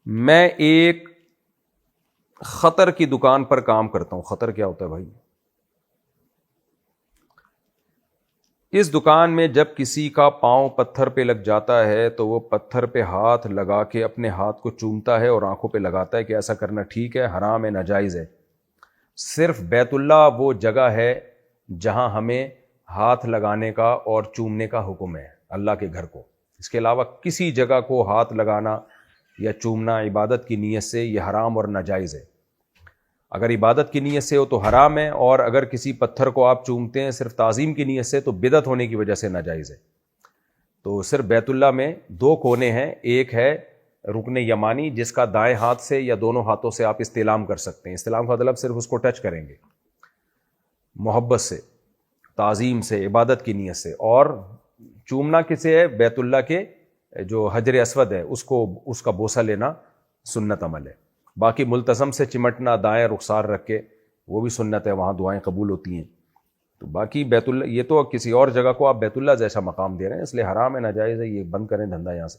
میں ایک خطر کی دکان پر کام کرتا ہوں. خطر کیا ہوتا ہے بھائی؟ اس دکان میں جب کسی کا پاؤں پتھر پہ لگ جاتا ہے تو وہ پتھر پہ ہاتھ لگا کے اپنے ہاتھ کو چومتا ہے اور آنکھوں پہ لگاتا ہے کہ ایسا کرنا ٹھیک ہے، حرام ہے، ناجائز ہے. صرف بیت اللہ وہ جگہ ہے جہاں ہمیں ہاتھ لگانے کا اور چومنے کا حکم ہے، اللہ کے گھر کو. اس کے علاوہ کسی جگہ کو ہاتھ لگانا یا چومنا عبادت کی نیت سے یہ حرام اور ناجائز ہے. اگر عبادت کی نیت سے ہو تو حرام ہے، اور اگر کسی پتھر کو آپ چومتے ہیں صرف تعظیم کی نیت سے تو بدعت ہونے کی وجہ سے ناجائز ہے. تو صرف بیت اللہ میں دو کونے ہیں، ایک ہے رکن یمانی جس کا دائیں ہاتھ سے یا دونوں ہاتھوں سے آپ استلام کر سکتے ہیں. استلام کا مطلب صرف اس کو ٹچ کریں گے محبت سے، تعظیم سے، عبادت کی نیت سے. اور چومنا کسے ہے؟ بیت اللہ کے جو حجر اسود ہے اس کا بوسہ لینا سنت عمل ہے. باقی ملتزم سے چمٹنا دائیں رخسار رکھ کے وہ بھی سنت ہے، وہاں دعائیں قبول ہوتی ہیں. تو باقی بیت اللہ، یہ تو کسی اور جگہ کو آپ بیت اللہ جیسا مقام دے رہے ہیں، اس لیے حرام ہے، ناجائز ہے، یہ بند کریں دھندا یہاں سے.